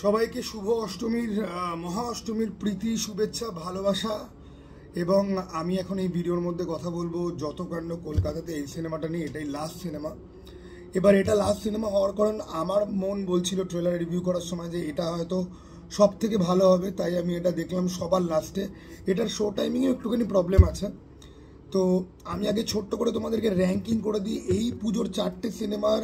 সবাইকে শুভ অষ্টমীর মহা অষ্টমীর প্রীতি শুভেচ্ছা ভালোবাসা। এবং আমি এখন এই ভিডিওর মধ্যে কথা বলবো যতকাণ্ড কলকাতাতে, এই সিনেমাটা নিয়ে। এটাই লাস্ট সিনেমা। এবার এটা লাস্ট সিনেমা হওয়ার কারণ আমার মন বলছিল ট্রেলার রিভিউ করার সময় যে এটা হয়তো সব থেকে ভালো হবে, তাই আমি এটা দেখলাম সবার লাস্টে। এটার শো টাইমিংয়েও একটুখানি প্রবলেম আছে। তো আমি আগে ছোট্ট করে তোমাদেরকে র্যাঙ্কিং করে দিই। এই পুজোর 4টে সিনেমার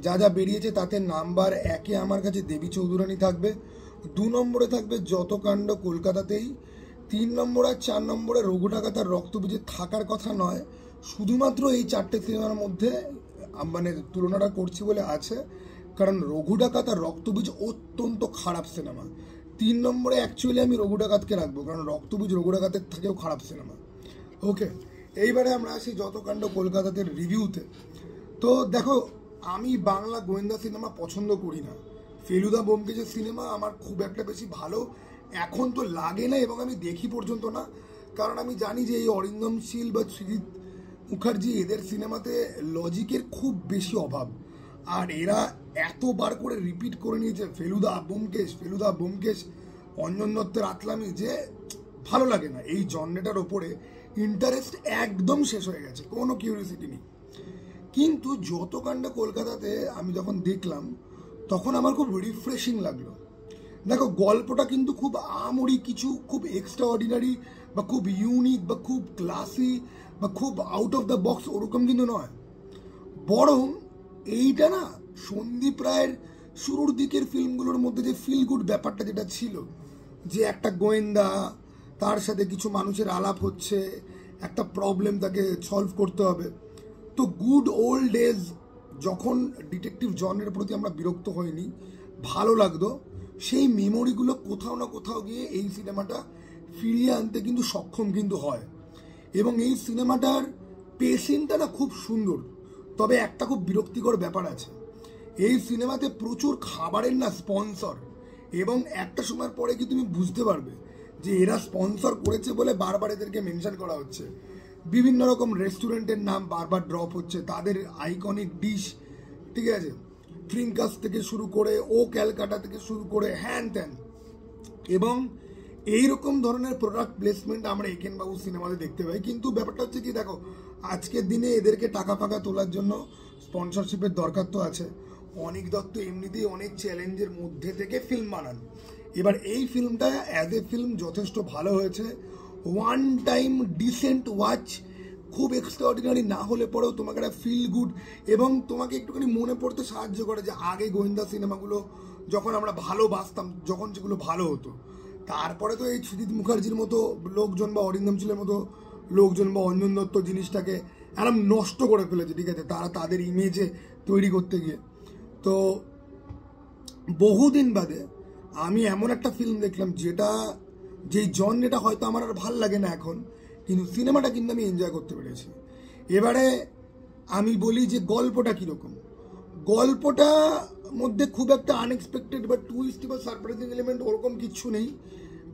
যা যা বেরিয়েছে তাতে নাম্বার 1-এ আমার কাছে দেবী চৌধুরানী থাকবে, 2 নম্বরে থাকবে যতকাণ্ড কলকাতাতেই, 3 নম্বর আর 4 নম্বরে রঘু ডাকাত আর রক্তবীজে থাকার কথা নয়, শুধুমাত্র এই 4টে সিনেমার মধ্যে মানে তুলনাটা করছি বলে আছে, কারণ রঘু ডাকাত আর রক্তবীজ অত্যন্ত খারাপ সিনেমা। 3 নম্বরে অ্যাকচুয়ালি আমি রঘু ডাকাতকে রাখবো, কারণ রক্তবীজ রঘু ডাকাতের থেকেও খারাপ সিনেমা। ওকে, এইবারে আমরা আসি যতকাণ্ড কলকাতাতে রিভিউতে। তো দেখো, আমি বাংলা গোয়েন্দা সিনেমা পছন্দ করি না। ফেলুদা ব্যোমকেশের সিনেমা আমার খুব একটা বেশি ভালো এখন তো লাগে না, এবং আমি দেখি পর্যন্ত না, কারণ আমি জানি যে এই অরিন্দম শীল বা সুজিত মুখার্জি এদের সিনেমাতে লজিকের খুব বেশি অভাব। আর এরা এতবার করে রিপিট করে নিয়েছে ফেলুদা ব্যোমকেশ, অঞ্জন দত্তের আতলামি, যে ভালো লাগে না। এই জনরেটার ওপরে ইন্টারেস্ট একদম শেষ হয়ে গেছে, কোনো কিউরিওসিটি নেই। কিন্তু যতকাণ্ড কলকাতাতে আমি যখন দেখলাম তখন আমার খুব রিফ্রেশিং লাগলো। দেখো, গল্পটা কিন্তু খুব আমরি কিছু খুব এক্সট্রা অর্ডিনারি বা খুব ইউনিক বা খুব ক্লাসি বা খুব আউট অফ দ্য বক্স ওরকম কিন্তু নয়। বরং এইটা না সন্দীপ রায়ের শুরুর দিকের ফিল্মগুলোর মধ্যে যে ফিল গুড ব্যাপারটা যেটা ছিল, যে একটা গোয়েন্দা, তার সাথে কিছু মানুষের আলাপ হচ্ছে, একটা প্রবলেম তাকে সলভ করতে হবে। তো গুড ওল্ড ডেজ, যখন ডিটেকটিভ জনের প্রতি আমরা বিরক্ত হইনি, ভালো লাগতো, সেই মেমোরিগুলো কোথাও না কোথাও গিয়ে এই সিনেমাটা ফিরিয়ে আনতে কিন্তু সক্ষম কিন্তু হয়। এবং এই সিনেমাটার পেসিংটা না খুব সুন্দর, তবে একটা খুব বিরক্তিকর ব্যাপার আছে। এই সিনেমাতে প্রচুর খাবারের না স্পন্সর, এবং একটা সময়ের পরে কি তুমি বুঝতে পারবে যে এরা স্পন্সর করেছে বলে বারবার এদেরকে মেনশন করা হচ্ছে। বিভিন্ন রকম রেস্টুরেন্টের নাম বারবার ড্রপ হচ্ছে, তাদের আইকনিক ডিশ, ঠিক আছে, ট্রিঙ্কাস থেকে শুরু করে ও ক্যালকাটা থেকে শুরু করে হ্যান ত্যান। এবং এইরকম ধরনের প্রোডাক্ট প্লেসমেন্ট আমরা একেন বাবু সিনেমাতে দেখতে পাই। কিন্তু ব্যাপারটা হচ্ছে কি, দেখো, আজকের দিনে এদেরকে টাকা ফাঁকা তোলার জন্য স্পন্সরশিপের দরকার তো আছে। অনিক দত্ত এমনিতেই অনেক চ্যালেঞ্জের মধ্যে থেকে ফিল্ম বানান। এবার এই ফিল্মটা অ্যাজ এ ফিল্ম যথেষ্ট ভালো হয়েছে, ওয়ান টাইম ডিসেন্ট ওয়াচ, খুব এক্সট্রাঅর্ডিনারি না হলে পরেও তোমাকে একটা ফিল গুড, এবং তোমাকে একটুখানি মনে পড়তে সাহায্য করে যে আগে গোয়েন্দা সিনেমাগুলো যখন আমরা ভালোবাসতাম, যখন যেগুলো ভালো হতো। তারপরে তো এই সুজিত মুখার্জির মতো লোকজন বা অরিন্দম শীলের মতো লোকজন বা অঞ্জন দত্ত জিনিসটাকে একদম নষ্ট করে ফেলেছে, ঠিক আছে, তারা তাদের ইমেজে তৈরি করতে গিয়ে। তো বহুদিন বাদে আমি এমন একটা ফিল্ম দেখলাম যেই জনরেটা হয়তো আমার আর ভাল লাগে না এখন, কিন্তু সিনেমাটা কিন্তু আমি এনজয় করতে পেরেছি। এবারে আমি বলি যে গল্পটা কীরকম। গল্পটা মধ্যে খুব একটা আনএক্সপেক্টেড বা টুইস্ট বা সারপ্রাইজিং এলিমেন্ট ওরকম কিচ্ছু নেই।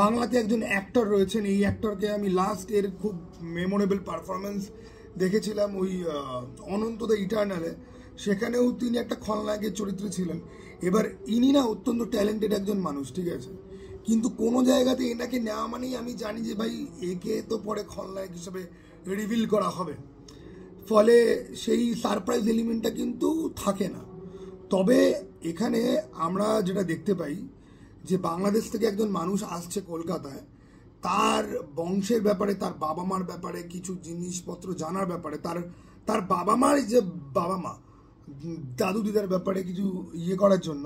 বাংলাতে একজন অ্যাক্টর রয়েছেন, এই অ্যাক্টরকে আমি লাস্ট এর খুব মেমোরেবল পারফরমেন্স দেখেছিলাম ওই অনন্ত দ্য ইটার্নালে, সেখানেও তিনি একটা খলনায়কের চরিত্রে ছিলেন। এবার ইনি না অত্যন্ত ট্যালেন্টেড একজন মানুষ, ঠিক আছে, কিন্তু কোনো জায়গাতে এনাকে নেওয়া মানেই আমি জানি যে ভাই একে তো পরে খলনায়ক হিসেবে রিভিল করা হবে, ফলে সেই সারপ্রাইজ এলিমেন্টটা কিন্তু থাকে না। তবে এখানে আমরা যেটা দেখতে পাই যে বাংলাদেশ থেকে একজন মানুষ আসছে কলকাতায়, তার বংশের ব্যাপারে, তার বাবা মার ব্যাপারে কিছু জিনিসপত্র জানার ব্যাপারে, তার বাবা মার যে বাবা মা দাদু দিদার ব্যাপারে কিছু করার জন্য।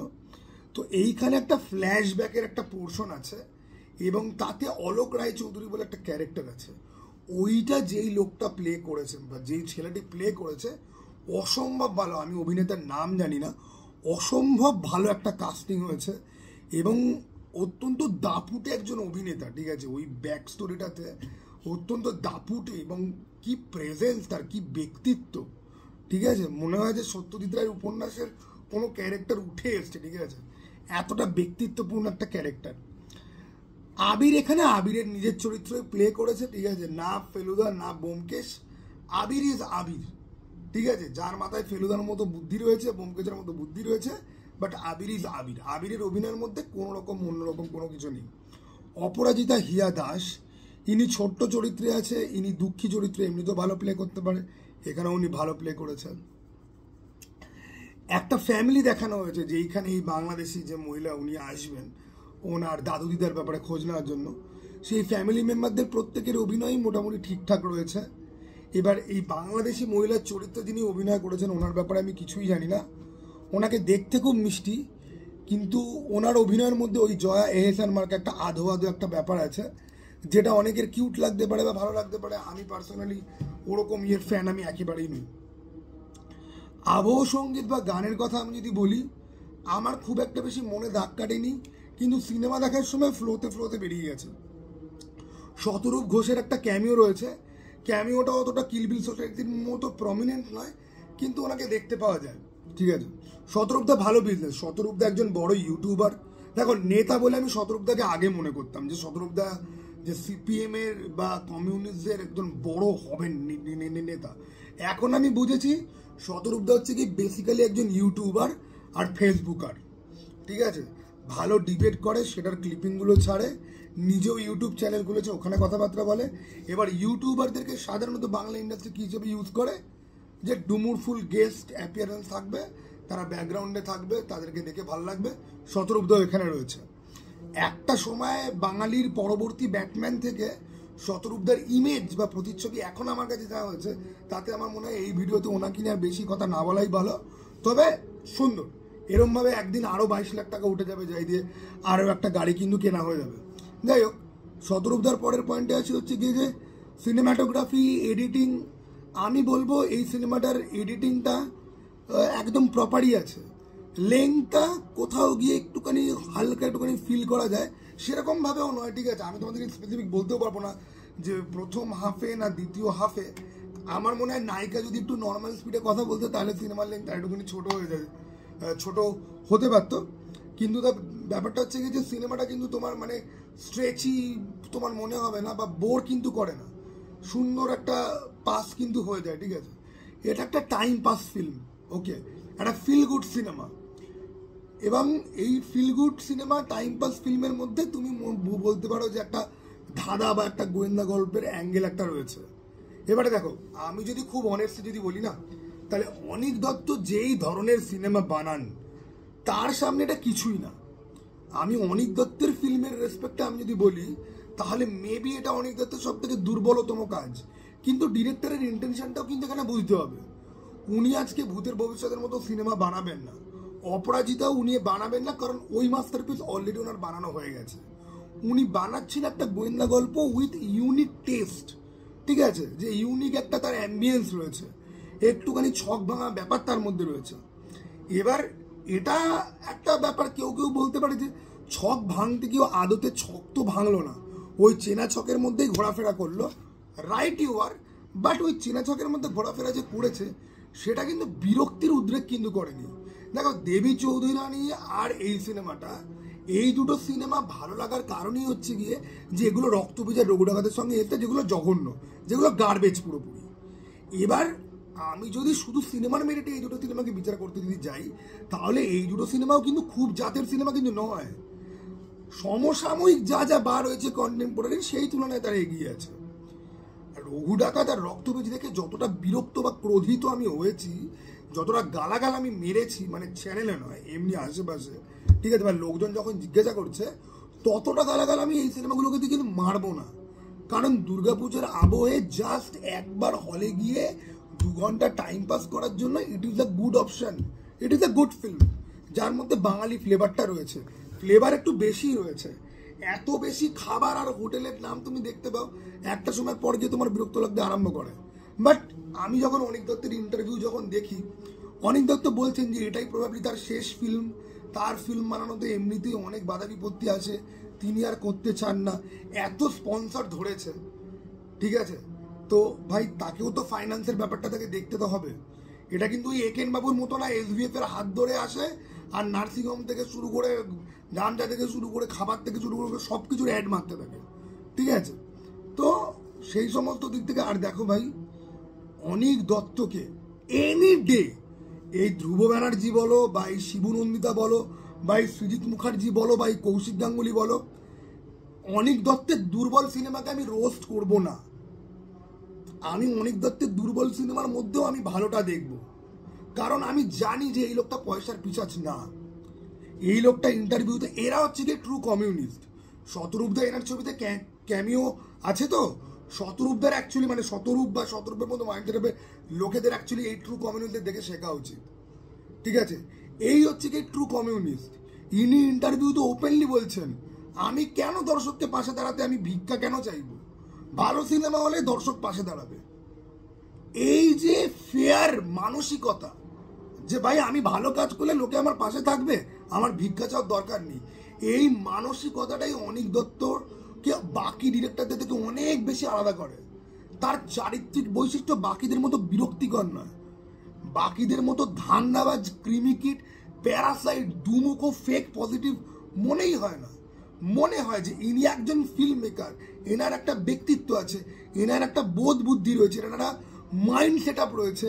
তো এইখানে একটা ফ্ল্যাশব্যাকের একটা পোর্শন আছে, এবং তাতে অলোক রায়চৌধুরী বলে একটা ক্যারেক্টার আছে। ওইটা যেই লোকটা প্লে করেছেন বা যেই ছেলেটি প্লে করেছে, অসম্ভব ভালো। আমি অভিনেতার নাম জানি না, অসম্ভব ভালো একটা কাস্টিং হয়েছে, এবং অত্যন্ত দাপুটে একজন অভিনেতা, ঠিক আছে, ওই ব্যাক স্টোরিটাতে অত্যন্ত দাপুটে, এবং কি প্রেজেন্স তার, কি ব্যক্তিত্ব, ঠিক আছে, মনে হয় যে সত্যজিৎ রায়ের উপন্যাসের কোনো ক্যারেক্টার উঠে এসছে, ঠিক আছে, এতটা ব্যক্তিত্বপূর্ণ একটা ক্যারেক্টার। আবির এখানে আবিরের নিজের চরিত্রে প্লে করেছে, ঠিক আছে, না ফেলুদা না ব্যোমকেশ, আবির ইজ আবির, ঠিক আছে, যার মাথায় ফেলুদার মতো বুদ্ধি রয়েছে, ব্যোমকেশের মতো বুদ্ধি রয়েছে, বাট আবির ইজ আবির। আবিরের অভিনয়ের মধ্যে কোনো রকম অন্যরকম কোনো কিছু নেই। অপরাজিতা হিয়া দাস, ইনি ছোট্ট চরিত্রে আছে, ইনি দুঃখী চরিত্রে এমনিতেও ভালো প্লে করতে পারে, এখানে উনি ভালো প্লে করেছেন। একটা ফ্যামিলি দেখানো হয়েছে যেইখানে এই বাংলাদেশি যে মহিলা উনি আসবেন ওনার দাদু দিদার ব্যাপারে খোঁজ নেওয়ার জন্য, সেই ফ্যামিলি মেম্বারদের প্রত্যেকের অভিনয়ই মোটামুটি ঠিকঠাক রয়েছে। এবার এই বাংলাদেশি মহিলার চরিত্রে যিনি অভিনয় করেছেন ওনার ব্যাপারে আমি কিছুই জানি না, ওনাকে দেখতে খুব মিষ্টি, কিন্তু ওনার অভিনয়ের মধ্যে ওই জয়া এহসান মার্কে একটা আধো আধো একটা ব্যাপার আছে যেটা অনেকের কিউট লাগতে পারে বা ভালো লাগতে পারে। আমি পার্সোনালি ওরকম ফ্যান আমি একেবারেই নই। আবহ সঙ্গীত বা গানের কথা আমি যদি বলি, আমার খুব একটা বেশি মনে দাগ কাটেনি, কিন্তু সিনেমা দেখার সময় ফ্লোতে ফ্লোতে বেরিয়ে গেছে। শতরূপ ঘোষের একটা ক্যামিও রয়েছে, ক্যামিওটা অতটা কিলবিল সোসাইটির মতো প্রমিনেন্ট নয়, কিন্তু ওনাকে দেখতে পাওয়া যায়, ঠিক আছে। শতরূপদা ভালো বিজনেস, শতরূপদা একজন বড় ইউটিউবার। দেখো নেতা বলে আমি শতরূপদাকে আগে মনে করতাম যে শতরূপদা যে সিপিএম এর বা কমিউনিস্টদের একজন বড় হবেন নেতা। এখন আমি বুঝেছি শতরূপদা হচ্ছে কি বেসিক্যালি একজন ইউটিউবার আর ফেসবুকার, ঠিক আছে। ভালো ডিবেট করে, সেটার ক্লিপিংগুলো ছাড়ে, নিজেও ইউটিউব চ্যানেল খুলেছে, ওখানে কথাবার্তা বলে। এবার ইউটিউবারদেরকে সাধারণত বাংলা ইন্ডাস্ট্রি কী হিসেবে ইউজ করে, যে ডুমুরফুল গেস্ট অ্যাপিয়ারেন্স থাকবে, তারা ব্যাকগ্রাউন্ডে থাকবে, তাদেরকে দেখে ভালো লাগবে। শতরূপদাও এখানে রয়েছে। একটা সময় বাঙালির পরবর্তী ব্যাটম্যান থেকে শতরূপদার ইমেজ বা প্রতিচ্ছবি এখন আমার কাছে যা হয়েছে, তাতে আমার মনে হয় এই ভিডিওতে ওনাকে নিয়ে আর বেশি কথা না বলাই ভালো। তবে সুন্দর, এরমভাবে একদিন আরও 22 লাখ টাকা উঠে যাবে, যাই দিয়ে আরও একটা গাড়ি কিন্তু কেনা হয়ে যাবে। যাই হোক, শতরূপদার পরের পয়েন্টে আছে হচ্ছে কি যে সিনেমাটোগ্রাফি, এডিটিং। আমি বলবো এই সিনেমাটার এডিটিংটা একদম প্রপারই আছে। লেংটা কোথাও গিয়ে একটুখানি হালকা একটুখানি ফিল করা যায়, সেরকমভাবেও নয়, ঠিক আছে। আমি তোমাদেরকে স্পেসিফিক বলতেও পারবো না যে প্রথম হাফে না দ্বিতীয় হাফে। আমার মনে হয় নায়িকা যদি একটু নর্মাল স্পিডে কথা বলতে তাহলে সিনেমার লেন্থ একটুখানি ছোটো হয়ে যায়, ছোটো হতে পারতো। কিন্তু ব্যাপারটা হচ্ছে কি যে সিনেমাটা কিন্তু তোমার মানে স্ট্রেচি তোমার মনে হবে না বা বোর কিন্তু করে না, সুন্দর একটা পাস কিন্তু হয়ে যায়, ঠিক আছে। এটা একটা টাইম পাস ফিল্ম, ওকে, একটা ফিল গুড সিনেমা। এবং এই feel good cinema time pass ফিল্মের মধ্যে তুমি বলতে পারো যে একটা ধাঁধা বা একটা গোয়েন্দা গল্পের অ্যাঙ্গেল একটা রয়েছে। এবারে দেখো, আমি যদি খুব অনেস্টলি যদি বলি না, তাহলে অনিক দত্ত যেই ধরনের সিনেমা বানান তার সামনে এটা কিছুই না। আমি অনিক দত্তের ফিল্মের রেসপেক্টে আমি যদি বলি, তাহলে মেবি এটা অনিক দত্তের সব থেকে দুর্বলতম কাজ। কিন্তু ডিরেক্টরের ইন্টেনশনটাও কিন্তু এখানে বুঝতে হবে। উনি আজকে ভূতের ভবিষ্যতের মতো সিনেমা বানাবেন না, অপরাজিতাও উনি বানাবেন না, কারণ ওই মাস্টারপিস অলরেডি ওনার বানানো হয়ে গেছে। উনি বানাচ্ছেন একটা গোয়েন্দা গল্প উইথ ইউনিক টেস্ট, ঠিক আছে, যে ইউনিক একটা তার অ্যাম্বিয়েন্স রয়েছে, একটুখানি ছক ভাঙা ব্যাপার তার মধ্যে রয়েছে। এবার এটা একটা ব্যাপার, কেউ কেউ বলতে পারে যে ছক ভাঙতে গিয়েও আদতে ছক তো ভাঙলো না, ওই চেনা ছকের মধ্যেই ঘোরাফেরা করলো। রাইট ইউ আর, বাট ওই চেনা ছকের মধ্যে ঘোরাফেরা যে করেছে সেটা কিন্তু বিরক্তির উদ্রেক কিন্তু করেনি। দেখো, দেবী চৌধুরী রানী আর এই সিনেমাটা, এই দুটো সিনেমা ভালো লাগার কারণই হচ্ছে গিয়ে যে এগুলো রক্তবীজের রঘু ডাকাতের সঙ্গে এসে, যেগুলো জঘন্য, যেগুলো গার্বেজ পুরোপুরি। এবার আমি যদি শুধু সিনেমার মেরিটে এই দুটো সিনেমাকে বিচার করতে যদি যাই, তাহলে এই দুটো সিনেমাও কিন্তু খুব জাতের সিনেমা কিন্তু নয়। সমসাময়িক যা যা বার হয়েছে কন্টেম্পোরারি, সেই তুলনায় তারা এগিয়ে আছে। রঘু ডাকাত আর রক্তবীজ দেখে যতটা বিরক্ত বা ক্রোধিত আমি হয়েছি, যতটা গালাগাল আমি মেরেছি, মানে চ্যানেলে নয় এমনি আশেপাশে, ঠিক আছে, বা লোকজন যখন জিজ্ঞাসা করছে, ততটা গালাগাল আমি এই সিনেমাগুলোকে দিয়ে কিন্তু মারবো না। কারণ দুর্গাপুজোর আবহে জাস্ট একবার হলে গিয়ে 2 ঘন্টা টাইম পাস করার জন্য it is a good option, it is a good film, যার মধ্যে বাঙালি ফ্লেভারটা রয়েছে, ফ্লেভার একটু বেশি রয়েছে। এত বেশি খাবার আর হোটেলের নাম তুমি দেখতে পাও, একটা সময় পর গিয়ে তোমার বিরক্ত লাগতে আরম্ভ করে। বাট আমি যখন অনিক দত্তের ইন্টারভিউ যখন দেখি, অনিক দত্ত বলছেন যে এটাই প্রবাবলি তার শেষ ফিল্ম, তার ফিল্ম বানানোতে এমনিতেই অনেক বাধা বিপত্তি আছে, তিনি আর করতে চান না, এত স্পন্সর ধরেছে, ঠিক আছে। তো ভাই তাকেও তো ফাইন্যান্সের ব্যাপারটা তাকে দেখতে তো হবে। এটা কিন্তু ওই একেন বাবুর মতো না, এসভিএফ এর হাত ধরে আসে আর নার্সিংহোম থেকে শুরু করে গানটা থেকে শুরু করে খাবার থেকে শুরু করে সব কিছুর অ্যাড মারতে থাকে, ঠিক আছে। তো সেই সমস্ত দিক থেকে, আর দেখো ভাই, অনিক দত্তকে এনি ডে এই ধ্রুব ব্যানার্জি বলো বা এই শিবু নন্দিতা বলো বা এই সৃজিত মুখার্জি বলো বা এই কৌশিক গাঙ্গুলি বলো, অনিক দত্তের দুর্বল সিনেমাকে আমি রোস্ট করব না। আমি অনিক দত্তের দুর্বল সিনেমার মধ্যেও আমি ভালোটা দেখব, কারণ আমি জানি যে এই লোকটা পয়সার পিছাচ না। এই লোকটা ইন্টারভিউতে, এরা হচ্ছে কি ট্রু কমিউনিস্ট। শতরূপদা এনার ছবিতে ক্যামিও আছে, তো শতরূপদার অ্যাকচুয়ালি মানে শতরূপ বা শতরূপের মতো মাইন্ডের লোকেদের অ্যাকচুয়ালি এই ট্রু কমিউনিস্টদের দেখে শেখা উচিত। ঠিক আছে, এই হচ্ছে কি ট্রু কমিউনিস্ট। ইনি ইন্টারভিউতে ওপেনলি বলছেন, আমি কেন দর্শককে পাশে দাঁড়াতে, আমি ভিক্ষা কেন চাইব, ভালো সিনেমা হলে দর্শক পাশে দাঁড়াবে। এই যে ফেয়ার মানসিকতা, যে ভাই আমি ভালো কাজ করলে লোকে আমার পাশে থাকবে, আমার ভিক্ষা চাওয়ার দরকার নেই, এই মানসিকতাটাই অনিক দত্তকে বাকি ডিরেক্টরদের থেকে অনেক বেশি আলাদা করে। তার চারিত্রিক বৈশিষ্ট্য বাকিদের মতো বিরক্তিকর নয়, বাকিদের মতো ধান্দাবাজ, ক্রিমিকিট, প্যারাসাইট, দুমুখো, ফেক পজিটিভ মনেই হয় না। মনে হয় যে ইনি একজন ফিল্ম মেকার, এনার একটা ব্যক্তিত্ব আছে, এনার একটা বোধ বুদ্ধি রয়েছে, এনার একটা মাইন্ড সেট আপ রয়েছে,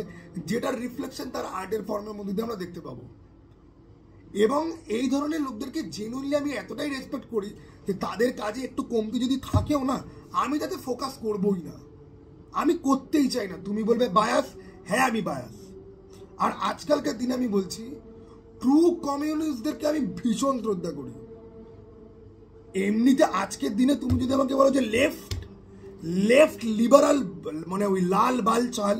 যেটার রিফ্লেকশন তার আর্টের ফর্মের মধ্যে দিয়ে আমরা দেখতে পাবো। এবং এই ধরনের লোকদেরকে জেনুইনলি আমি এতটাই রেসপেক্ট করি যে তাদের কাজে একটু কমতি যদি থাকেও না, আমি তাতে ফোকাস করবই না, আমি করতেই চাই না। তুমি বলবে বায়াস, হ্যাঁ আমি বায়াস। আর আজকালকার দিনে আমি বলছি, ট্রু কমিউনিস্টদেরকে আমি ভীষণ শ্রদ্ধা করি। এমনিতে আজকের দিনে তুমি যদি আমাকে বলো যে লেফট লিবারাল, মানে ওই লাল বাল চাল,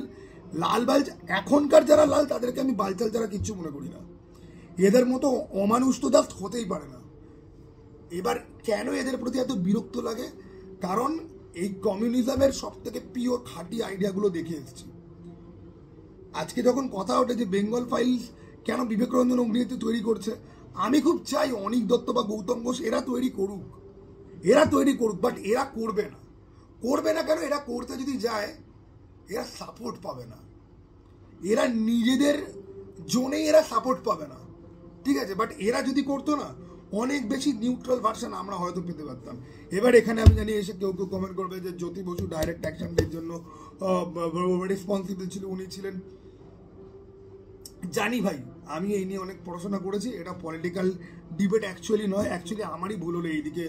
লাল বাল, এখনকার যারা লাল তাদেরকে আমি বালচাল যারা কিচ্ছু মনে করি না। এদের মতো অমানুষ তো জাস্ট হতেই পারে না। এবার কেন এদের প্রতি এত বিরক্ত লাগে, কারণ এই কমিউনিজমের সব থেকে পিওর খাঁটি আইডিয়াগুলো দেখে এসেছি। আজকে যখন কথা ওঠে যে বেঙ্গল ফাইলস কেন বিবেক রঞ্জন অগ্নিতে তৈরি করছে, আমি খুব চাই অনিক দত্ত বা গৌতম ঘোষ এরা তৈরি করুক, বাট এরা করবে না কেন? এরা করতে যদি যায় এরা সাপোর্ট পাবে না, এরা নিজেদের জোনেই এরা সাপোর্ট পাবে না। ঠিক আছে, বাট এরা যদি করতো না, অনেক বেশি নিউট্রাল ভার্সন আমরা হয়তো পেতে পারতাম। এবার এখানে আমি জানি এসে কেউ কমেন্ট করবে যে জ্যোতি বসু ডাইরেক্ট অ্যাকশনের জন্য রেসপন্সিবল ছিল, উনি ছিলেন। জানি ভাই, আমি এই নিয়ে অনেক পড়াশোনা করেছি, এটা পলিটিক্যাল ডিবেট অ্যাকচুয়ালি নয়, অ্যাকচুয়ালি আমারই ভুল হলো এইদিকে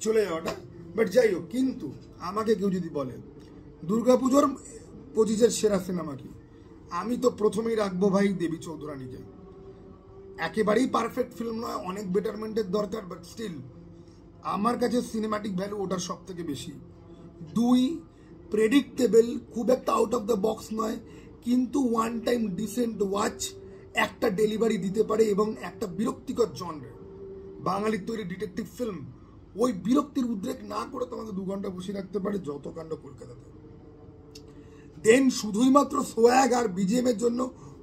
চলে যাওয়াটা। বাট যাই হোক, কিন্তু আমাকে কেউ যদি বলে দুর্গাপুজোর 25-এর সেরা সিনেমা কি, আমি তো প্রথমেই রাখবো ভাই দেবী চৌধুরানীকে। একেবারেই পারফেক্ট ফিল্ম নয়, অনেক বেটারমেন্টের দরকার, বাট স্টিল আমার কাছে সিনেমাটিক ভ্যালু ওটার সব থেকে বেশি। 2, প্রেডিক্টেবল, খুব একটা আউট অফ দ্য বক্স নয়, কিন্তু ওয়ান টাইম ডিসেন্ট ওয়াচ একটা ডেলিভারি দিতে পারে, এবং একটা বিরক্তিকর জনরে বাঙালির তৈরি ডিটেকটিভ ফিল্ম ওই বিরক্তির উদ্রেক না করে তোমাকে 2 ঘন্টা বসিয়ে রাখতে পারে যত কাণ্ড কলকাতাতে। দেন শুধুই মাত্র সোয়াগ আর বিজিএম এর জন্য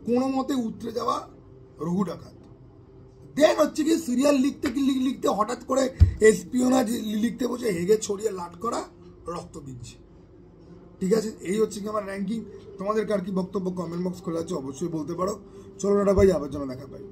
কোনো মতে উতরে যাওয়া রঘু ডাকাত। দেন হচ্ছে কি সিরিয়াল লিখতে হঠাৎ করে এসপিওনাজ লিখতে বসে হেগে ছড়িয়ে লাট করা রক্তবীজ। ঠিক আছে, এই হচ্ছে কি আমার র্যাঙ্কিং। তোমাদের কার কি বক্তব্য কমেন্ট বক্স খোলা আছে, অবশ্যই বলতে পারো। চলো ভাই, আবার যেন দেখা পাই।